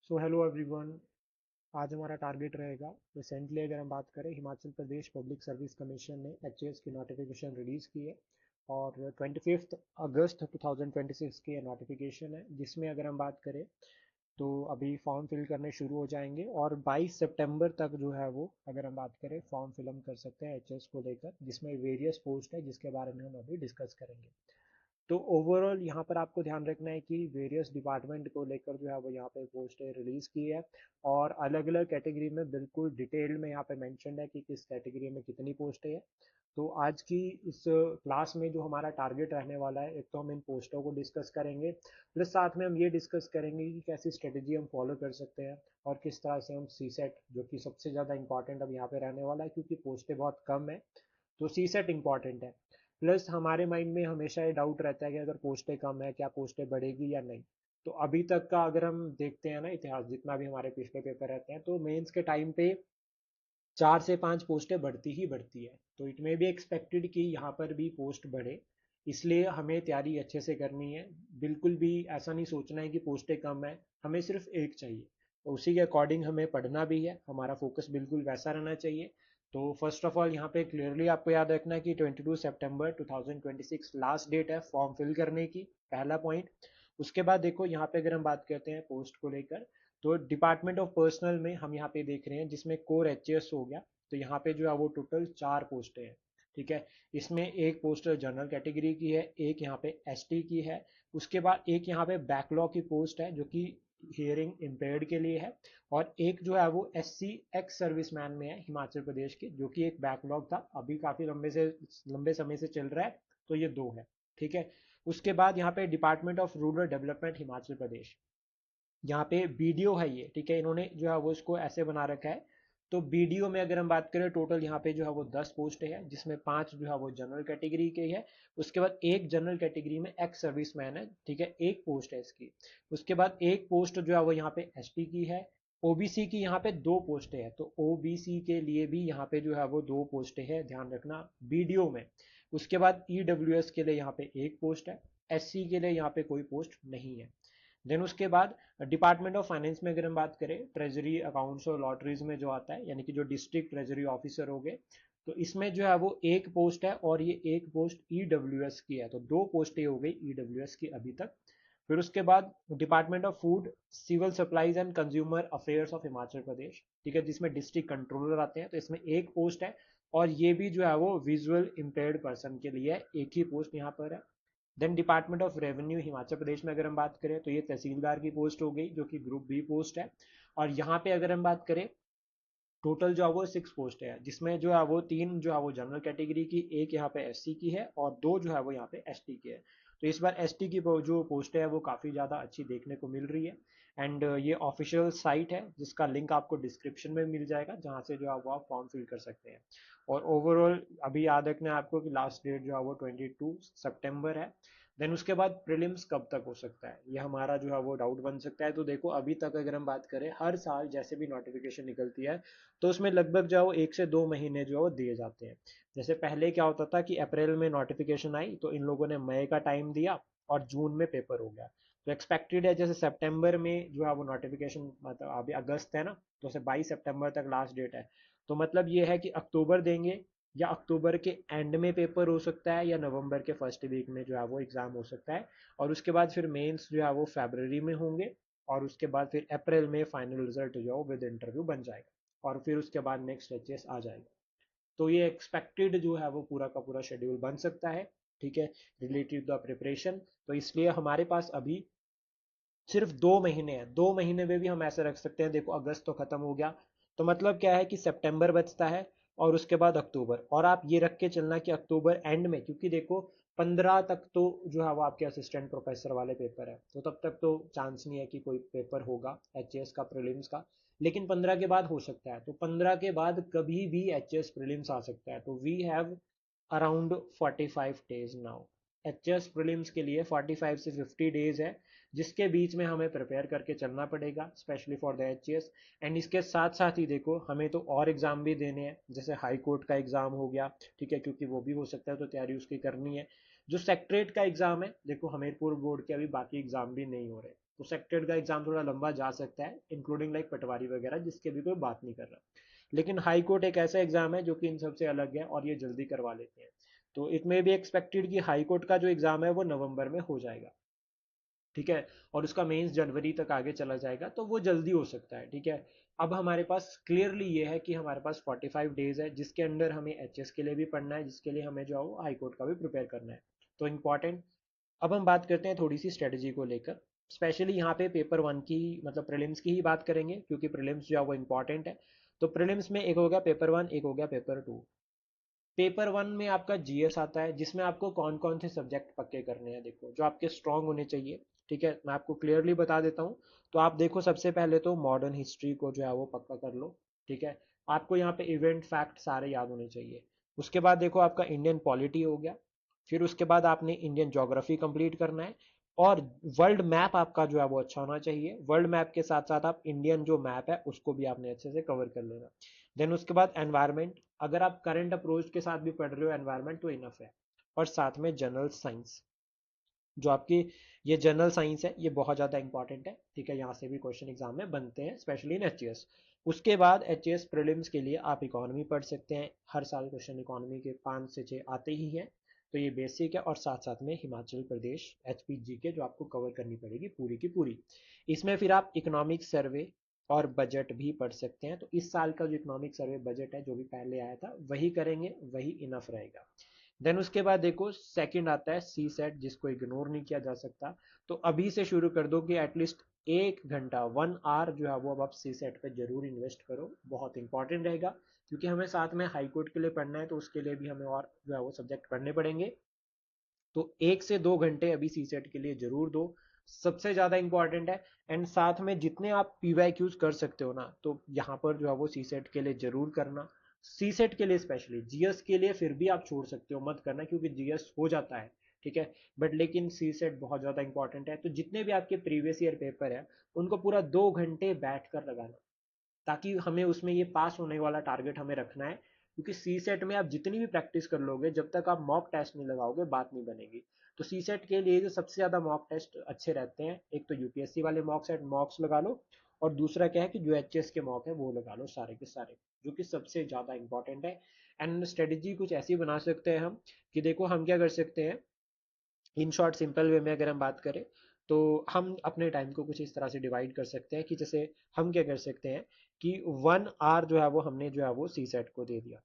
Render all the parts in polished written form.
So hello everyone. आज हमारा target रहेगा। रिसेंटली अगर हम बात करें, Himachal Pradesh public service commission ने एचएएस की नोटिफिकेशन रिलीज़ की है और 25 अगस्त 2026 की नोटिफिकेशन है, जिसमें अगर हम बात करें तो अभी फॉर्म फिल करने शुरू हो जाएंगे और 22 सितंबर तक जो है वो, अगर हम बात करें, फॉर्म फिल कर सकते हैं एचएएस को लेकर, जिसमें वेरियस पोस्ट है जिसके बारे में हम अभी डिस्कस करेंगे। तो ओवरऑल यहाँ पर आपको ध्यान रखना है कि वेरियस डिपार्टमेंट को लेकर जो है वो यहाँ पे पोस्टें रिलीज की है और अलग अलग कैटेगरी में बिल्कुल डिटेल में यहाँ पे मेंशन्ड है कि किस कैटेगरी में कितनी पोस्टें हैं। तो आज की इस क्लास में जो हमारा टारगेट रहने वाला है, एक तो हम इन पोस्टों को डिस्कस करेंगे, प्लस साथ में हम ये डिस्कस करेंगे कि कैसी स्ट्रेटेजी हम फॉलो कर सकते हैं और किस तरह से हम सी सेट, जो कि सबसे ज़्यादा इंपॉर्टेंट अब यहाँ पे रहने वाला है क्योंकि पोस्टें बहुत कम है, तो सी सेट इंपॉर्टेंट है। प्लस हमारे माइंड में हमेशा ये डाउट रहता है कि अगर पोस्टें कम है, क्या पोस्टें बढ़ेगी या नहीं। तो अभी तक का अगर हम देखते हैं ना इतिहास, जितना भी हमारे पिछले पेपर रहते हैं, तो मेंस के टाइम पे 4 से 5 पोस्टें बढ़ती ही बढ़ती है। तो इट में बी एक्सपेक्टेड कि यहाँ पर भी पोस्ट बढ़े, इसलिए हमें तैयारी अच्छे से करनी है। बिल्कुल भी ऐसा नहीं सोचना है कि पोस्टें कम है, हमें सिर्फ एक चाहिए। तो उसी के अकॉर्डिंग हमें पढ़ना भी है, हमारा फोकस बिल्कुल वैसा रहना चाहिए। तो फर्स्ट ऑफ ऑल यहाँ पे क्लियरली आपको याद रखना है कि 22 सितंबर 2026 लास्ट डेट है फॉर्म फिल करने की, पहला पॉइंट। उसके बाद देखो यहाँ पे अगर हम बात करते हैं पोस्ट को लेकर, तो डिपार्टमेंट ऑफ पर्सनल में हम यहाँ पे देख रहे हैं, जिसमें कोर एचएएस हो गया। तो यहाँ पे जो है वो टोटल 4 पोस्टें हैं। ठीक है। इसमें एक पोस्ट जनरल कैटेगरी की है, एक यहाँ पे एसटी की है, उसके बाद एक यहाँ पे बैकलॉग की पोस्ट है जो कि हियरिंग इम्पेयर्ड के लिए है, और एक जो है वो एससी एक्स सर्विसमैन में है हिमाचल प्रदेश के, जो कि एक बैकलॉग था, अभी काफी लंबे समय से चल रहा है। तो ये दो है। ठीक है। उसके बाद यहाँ पे department of rural development Himachal Pradesh, यहाँ पे बीडीओ है ये। ठीक है। इन्होंने जो है वो इसको ऐसे बना रखा है। तो बीडीओ में अगर हम बात करें, टोटल यहाँ पे जो है वो 10 पोस्ट है, जिसमें 5 जो है वो जनरल कैटेगरी के है। उसके बाद एक जनरल कैटेगरी में एक्स सर्विसमैन है। ठीक है, एक पोस्ट है इसकी। उसके बाद एक पोस्ट जो है वो यहाँ पे एसटी की है। ओबीसी की यहाँ पे 2 पोस्टें हैं, तो ओबीसी के लिए भी यहाँ पे जो है वो 2 पोस्टें हैं, ध्यान रखना, बीडीओ में। उसके बाद ईडब्ल्यूएस के लिए यहाँ पे एक पोस्ट है। एससी के लिए यहाँ पे कोई पोस्ट नहीं है। देन उसके बाद डिपार्टमेंट ऑफ फाइनेंस में अगर हम बात करें, ट्रेजरी अकाउंट्स और लॉटरीज में जो आता है, यानी कि जो डिस्ट्रिक्ट ट्रेजरी ऑफिसर हो गए, तो इसमें जो है वो एक पोस्ट है और ये एक पोस्ट ईडब्ल्यूएस की है, तो 2 पोस्टें हो गई ईडब्ल्यूएस की अभी तक। फिर उसके बाद department of food, civil supplies and consumer affairs of Himachal Pradesh, ठीक है, जिसमें डिस्ट्रिक्ट कंट्रोलर आते हैं, तो इसमें एक पोस्ट है, और ये भी जो है वो विजुअल इम्पेयर्ड पर्सन के लिए एक ही पोस्ट यहाँ पर है। Then department of revenue Himachal Pradesh में अगर हम बात करें, तो ये तहसीलदार की पोस्ट हो गई, जो कि ग्रुप बी पोस्ट है। और यहाँ पे अगर हम बात करें, टोटल जो है वो 6 पोस्ट है, जिसमें जो है वो 3 जो है वो जनरल कैटेगरी की, एक यहाँ पे एससी की है, और 2 जो है वो यहाँ पे एसटी की है। तो इस बार एसटी की जो पोस्ट है वो काफ़ी ज़्यादा अच्छी देखने को मिल रही है। एंड ये ऑफिशियल साइट है, जिसका लिंक आपको डिस्क्रिप्शन में मिल जाएगा, जहाँ से जो है वो आप फॉर्म फिल कर सकते हैं। और ओवरऑल अभी याद रखना है आपको कि लास्ट डेट जो है वो 22 सितंबर है। देन उसके बाद प्रीलिम्स कब तक हो सकता है, ये हमारा जो है वो डाउट बन सकता है। तो देखो, अभी तक अगर हम बात करें, हर साल जैसे भी नोटिफिकेशन निकलती है, तो उसमें लगभग जो है वो 1 से 2 महीने जो है वो दिए जाते हैं। जैसे पहले क्या होता था कि अप्रैल में नोटिफिकेशन आई, तो इन लोगों ने मई का टाइम दिया और जून में पेपर हो गया। तो एक्सपेक्टेड है जैसे सितंबर में जो है वो नोटिफिकेशन, मतलब अभी अगस्त है ना, तो से 22 सितंबर तक लास्ट डेट है। तो मतलब ये है कि अक्टूबर देंगे, या अक्टूबर के एंड में पेपर हो सकता है, या नवंबर के फर्स्ट वीक में जो है वो एग्जाम हो सकता है। और उसके बाद फिर मेंस जो है वो फरवरी में होंगे, और उसके बाद फिर अप्रैल में फाइनल रिजल्ट जो है वो विद इंटरव्यू बन जाएगा, और फिर उसके बाद नेक्स्ट एचएस आ जाएगा। तो ये एक्सपेक्टेड जो है वो पूरा का पूरा शेड्यूल बन सकता है। ठीक है, रिलेटेड द प्रिपरेशन। तो इसलिए हमारे पास अभी सिर्फ 2 महीने हैं। 2 महीने में भी हम ऐसे रख सकते हैं, देखो अगस्त तो खत्म हो गया, तो मतलब क्या है कि सितंबर बचता है, और उसके बाद अक्टूबर, और आप ये रख के चलना कि अक्टूबर एंड में, क्योंकि देखो 15 तक तो जो है वो आपके असिस्टेंट प्रोफेसर वाले पेपर है, तो तब तक तो चांस नहीं है कि कोई पेपर होगा एचएएस का प्रीलिम्स का। लेकिन 15 के बाद हो सकता है, तो 15 के बाद कभी भी एचएएस प्रीलिम्स आ सकता है। तो we have around 45 days now. HS prelims के लिए 45 से 50 डेज है, जिसके बीच में हमें प्रिपेयर करके चलना पड़ेगा, specially for the HS. And इसके साथ साथ ही देखो, हमें तो और एग्जाम भी देने हैं, जैसे हाई कोर्ट का एग्जाम हो गया। ठीक है, क्योंकि वो भी हो सकता है, तो तैयारी उसकी करनी है। जो सेक्रेट का एग्जाम है, देखो हमीरपुर बोर्ड के अभी बाकी एग्जाम भी नहीं हो रहे, प्रोस्पेक्टेड का एग्जाम थोड़ा लंबा जा सकता है, इंक्लूडिंग लाइक पटवारी वगैरह, जिसके भी कोई बात नहीं कर रहा। लेकिन हाई कोर्ट एक ऐसा एग्जाम है जो कि इन सबसे अलग है और ये जल्दी करवा लेते हैं। तो इट मे बी एक्सपेक्टेड कि हाई कोर्ट का जो एग्जाम है वो नवंबर में हो जाएगा, ठीक है। और उसका मेंस जनवरी तक आगे चला जाएगा, तो वो जल्दी हो सकता है, ठीक है। अब हमारे पास क्लियरली ये है कि हमारे पास 45 डेज है, जिसके अंदर हमें एचएस के लिए भी पढ़ना है, जिसके लिए हमें जो है वो हाई कोर्ट का भी प्रिपेयर करना है। तो इंपॉर्टेंट। अब हम बात करते हैं थोड़ी सी स्ट्रेटजी को लेकर, स्पेशली यहाँ पे पेपर वन की, मतलब प्रीलिम्स की ही बात करेंगे, क्योंकि प्रीलिम्स जो है वो इंपॉर्टेंट है। तो प्रीलिम्स में एक हो गया पेपर वन, एक हो गया पेपर टू। पेपर वन में आपका जीएस आता है, जिसमें आपको कौन कौन से सब्जेक्ट पक्के करने हैं, देखो जो आपके स्ट्रांग होने चाहिए, ठीक है। मैं आपको क्लियरली बता देता हूँ। तो आप देखो, सबसे पहले तो मॉडर्न हिस्ट्री को जो है वो पक्का कर लो, ठीक है। आपको यहाँ पे इवेंट फैक्ट सारे याद होने चाहिए। उसके बाद देखो आपका इंडियन पॉलिटी हो गया। फिर उसके बाद आपने इंडियन ज्योग्राफी कंप्लीट करना है। और वर्ल्ड मैप आपका जो है वो अच्छा होना चाहिए। वर्ल्ड मैप के साथ साथ आप इंडियन जो मैप है उसको भी आपने अच्छे से कवर कर लेना। देन उसके बाद एनवायरमेंट, अगर आप करंट अप्रोच के साथ भी पढ़ रहे हो एनवायरमेंट तो इनफ है। और साथ में जनरल साइंस, जो आपकी ये जनरल साइंस है, ये बहुत ज़्यादा इंपॉर्टेंट है, ठीक है। यहाँ से भी क्वेश्चन एग्जाम में बनते हैं, स्पेशली इन एचएएस। उसके बाद एचएएस प्रीलिम्स के लिए आप इकोनॉमी पढ़ सकते हैं, हर साल क्वेश्चन इकोनॉमी के 5 से 6 आते ही हैं। तो ये बेसिक है, और साथ साथ में हिमाचल प्रदेश एचपीजी के जो आपको कवर करनी पड़ेगी पूरी की पूरी। इसमें फिर आप इकोनॉमिक सर्वे और बजट भी पढ़ सकते हैं। तो इस साल का जो इकोनॉमिक सर्वे बजट है, जो भी पहले आया था वही करेंगे, वही इनफ रहेगा। देन उसके बाद देखो सेकंड आता है सी सेट, जिसको इग्नोर नहीं किया जा सकता। तो अभी से शुरू कर दो कि एटलीस्ट 1 घंटा 1 आवर जो है वो अब आप सी सेट पे जरूर इन्वेस्ट करो, बहुत इंपॉर्टेंट रहेगा। क्योंकि हमें साथ में हाई कोर्ट के लिए पढ़ना है, तो उसके लिए भी हमें और जो है वो सब्जेक्ट पढ़ने पड़ेंगे। तो 1 से 2 घंटे अभी सी सेट के लिए जरूर दो, सबसे ज्यादा इंपॉर्टेंट है। एंड साथ में जितने आप पीवाईक्यूज कर सकते हो ना, तो यहाँ पर जो है वो सी सेट के लिए जरूर करना। सी सेट के लिए स्पेशली, जीएस के लिए फिर भी आप छोड़ सकते हो, मत करना, क्योंकि जीएस हो जाता है, ठीक है। बट लेकिन सी सेट बहुत ज्यादा इंपॉर्टेंट है। तो जितने भी आपके प्रीवियस ईयर पेपर है, उनको पूरा 2 घंटे बैठ कर लगाना, ताकि हमें उसमें ये पास होने वाला टारगेट हमें रखना है। क्योंकि सी सेट में आप जितनी भी प्रैक्टिस कर लोगे, जब तक आप मॉक टेस्ट नहीं लगाओगे बात नहीं बनेगी। तो सी सेट के लिए जो सबसे ज्यादा मॉक टेस्ट अच्छे रहते हैं, एक तो यूपीएससी वाले मॉक सेट मॉक्स लगा लो, और दूसरा क्या है कि जो एचएस के मॉक है वो लगा लो सारे के सारे, जो कि सबसे ज्यादा इंपॉर्टेंट है। एंड स्ट्रेटेजी कुछ ऐसी बना सकते हैं हम, कि देखो हम क्या कर सकते हैं, इन शॉर्ट सिंपल वे में अगर हम बात करें, तो हम अपने टाइम को कुछ इस तरह से डिवाइड कर सकते हैं कि जैसे हम क्या कर सकते हैं कि 1 आवर जो है वो हमने जो है वो सी सेट को दे दिया,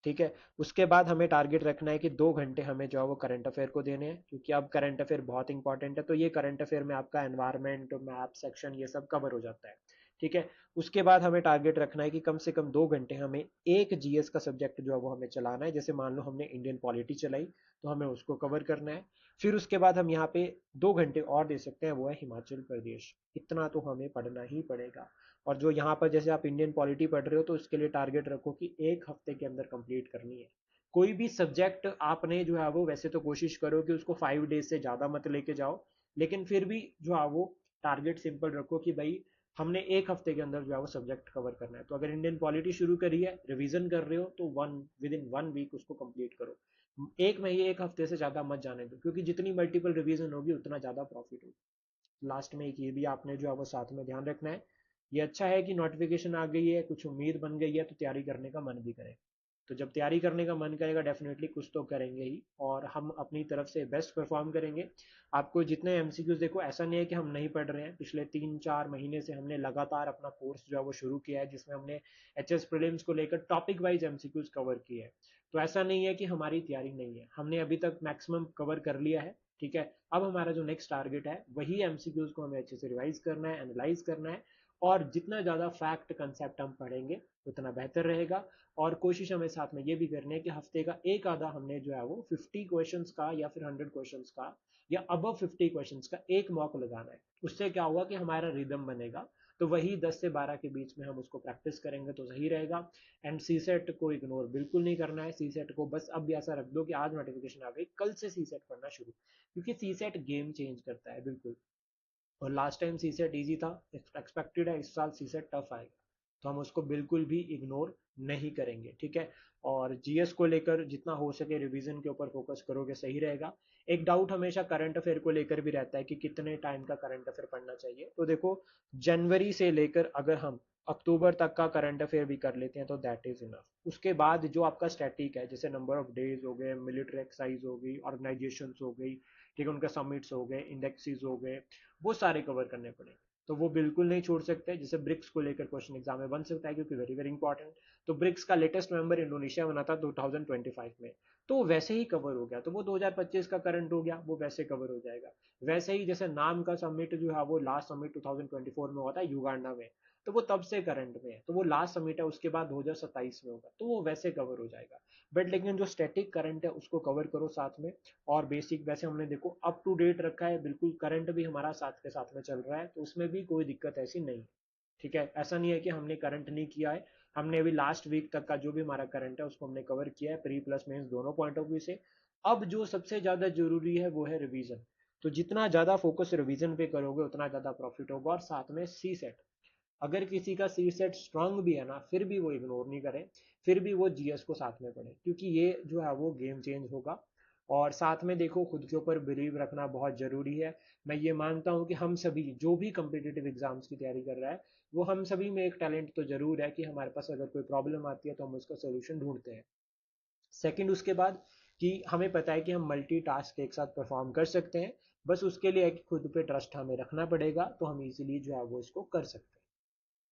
ठीक है। उसके बाद हमें टारगेट रखना है कि 2 घंटे हमें जो है वो करंट अफेयर को देने हैं, क्योंकि अब करंट अफेयर बहुत इंपॉर्टेंट है। तो ये करंट अफेयर में आपका एनवायरमेंट मैप सेक्शन ये सब कवर हो जाता है, ठीक है। उसके बाद हमें टारगेट रखना है कि कम से कम 2 घंटे हमें एक जीएस का सब्जेक्ट जो है वो हमें चलाना है। जैसे मान लो हमने इंडियन पॉलिटी चलाई, तो हमें उसको कवर करना है। फिर उसके बाद हम यहाँ पे 2 घंटे और दे सकते हैं, वो है हिमाचल प्रदेश। इतना तो हमें पढ़ना ही पड़ेगा। और जो यहाँ पर जैसे आप इंडियन पॉलिटी पढ़ रहे हो, तो उसके लिए टारगेट रखो कि 1 हफ्ते के अंदर कंप्लीट करनी है। कोई भी सब्जेक्ट आपने जो है वो, वैसे तो कोशिश करो कि उसको 5 डेज से ज्यादा मत लेके जाओ, लेकिन फिर भी जो है वो टारगेट सिंपल रखो कि भाई हमने 1 हफ्ते के अंदर जो है वो सब्जेक्ट कवर करना है। तो अगर इंडियन पॉलिटी शुरू करी है, रिवीजन कर रहे हो, तो विद इन 1 वीक उसको कंप्लीट करो। एक महीने 1 हफ्ते से ज्यादा मत जाने दो, क्योंकि जितनी मल्टीपल रिवीजन होगी उतना ज्यादा प्रॉफिट होगा। लास्ट में एक ये भी आपने जो है वो साथ में ध्यान रखना है। ये अच्छा है कि नोटिफिकेशन आ गई है, कुछ उम्मीद बन गई है, तो तैयारी करने का मन भी करे। तो जब तैयारी करने का मन करेगा, डेफिनेटली कुछ तो करेंगे ही, और हम अपनी तरफ से बेस्ट परफॉर्म करेंगे। आपको जितने एमसीक्यूज, देखो ऐसा नहीं है कि हम नहीं पढ़ रहे हैं, पिछले 3-4 महीने से हमने लगातार अपना कोर्स जो है वो शुरू किया है, जिसमें हमने एचएस प्रीलिम्स को लेकर टॉपिक वाइज एमसीक्यूज कवर किए हैं। तो ऐसा नहीं है कि हमारी तैयारी नहीं है, हमने अभी तक मैक्सिमम कवर कर लिया है, ठीक है। अब हमारा जो नेक्स्ट टारगेट है, वही एमसीक्यूज को हमें अच्छे से रिवाइज करना है, एनालाइज करना है। और जितना ज्यादा फैक्ट कंसेप्ट हम पढ़ेंगे, उतना बेहतर रहेगा। और कोशिश हमें साथ में ये भी करनी है कि हफ्ते का एक आधा हमने जो है वो 50 क्वेश्चंस का या फिर 100 क्वेश्चंस का या अबव 50 क्वेश्चंस का एक मॉक लगाना है। उससे क्या होगा कि हमारा रिदम बनेगा। तो वही 10 से 12 के बीच में हम उसको प्रैक्टिस करेंगे तो सही रहेगा। एंड सी सेट को इग्नोर बिल्कुल नहीं करना है। सी सेट को बस अब भी ऐसा रख दो कि आज नोटिफिकेशन आ गई, कल से सी सेट पढ़ना शुरू, क्योंकि सी सेट गेम चेंज करता है बिल्कुल। और लास्ट टाइम सी सेट ईजी था, एक्सपेक्टेड है इस साल सी सेट टफ आएगा। तो हम उसको बिल्कुल भी इग्नोर नहीं करेंगे, ठीक है। और जीएस को लेकर जितना हो सके रिवीजन के ऊपर फोकस करोगे सही रहेगा। एक डाउट हमेशा करंट अफेयर को लेकर भी रहता है कि कितने टाइम का करंट अफेयर पढ़ना चाहिए। तो देखो, जनवरी से लेकर अगर हम अक्टूबर तक का करंट अफेयर भी कर लेते हैं तो दैट इज इनफ। उसके बाद जो आपका स्टैटिक है, जैसे नंबर ऑफ डेज हो गए, मिलिट्री एक्सरसाइज हो गई, ऑर्गेनाइजेशन हो गई, ठीक है, उनके समिट्स हो गए, इंडेक्सेस हो गए, वो सारे कवर करने पड़ेंगे। तो वो बिल्कुल नहीं छोड़ सकते। जैसे ब्रिक्स को लेकर क्वेश्चन एग्जाम में बन सकता है क्योंकि वेरी वेरी इंपॉर्टेंट। तो ब्रिक्स का लेटेस्ट मेंबर इंडोनेशिया बना था 2025 में, तो वैसे ही कवर हो गया। तो वो 2025 का करंट हो गया, वो वैसे कवर हो जाएगा। वैसे ही जैसे नाम का समिट जो है वो लास्ट समिट 2024 में हुआ था युगांडा में, तो वो तब से करंट में है, तो वो लास्ट समिट है, उसके बाद 2027 में होगा, तो वो वैसे कवर हो जाएगा। बट लेकिन जो स्टैटिक करंट है उसको कवर करो साथ में। और बेसिक वैसे हमने देखो अप टू डेट रखा है, बिल्कुल करंट भी हमारा साथ के साथ में चल रहा है, तो उसमें भी कोई दिक्कत ऐसी नहीं है, ठीक है। ऐसा नहीं है कि हमने करंट नहीं किया है, हमने अभी लास्ट वीक तक का जो भी हमारा करंट है उसको हमने कवर किया है, प्री प्लस मेंस दोनों पॉइंट ऑफ व्यू से। अब जो सबसे ज्यादा जरूरी है वो है रिवीजन। तो जितना ज्यादा फोकस रिवीजन पे करोगे उतना ज्यादा प्रॉफिट होगा। और साथ में सी सेट, अगर किसी का सी सेट स्ट्रांग भी है ना, फिर भी वो इग्नोर नहीं करे, फिर भी वो जीएस को साथ में पढ़े, क्योंकि ये जो है वो गेम चेंज होगा। और साथ में देखो, खुद के ऊपर बिलीव रखना बहुत जरूरी है। मैं ये मानता हूँ कि हम सभी जो भी कम्पिटिटिव एग्जाम्स की तैयारी कर रहा है, वो हम सभी में एक टैलेंट तो जरूर है कि हमारे पास अगर कोई प्रॉब्लम आती है तो हम उसका सोल्यूशन ढूंढते हैं। सेकंड उसके बाद कि हमें पता है कि हम मल्टीटास्क एक साथ परफॉर्म कर सकते हैं। बस उसके लिए एक खुद पे ट्रस्ट हमें रखना पड़ेगा, तो हम इजीली जो है वो इसको कर सकते हैं,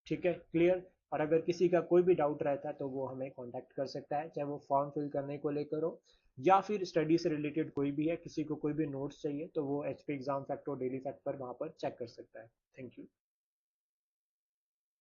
ठीक है, क्लियर। और अगर किसी का कोई भी डाउट रहता है तो वो हमें कांटेक्ट कर सकता है, चाहे वो फॉर्म फिल करने को लेकर हो या फिर स्टडी से रिलेटेड कोई भी है, किसी को कोई भी नोट्स चाहिए तो वो एचपी एग्जाम फैक्ट और डेली फैक्ट पर वहां पर चेक कर सकता है। Thank you.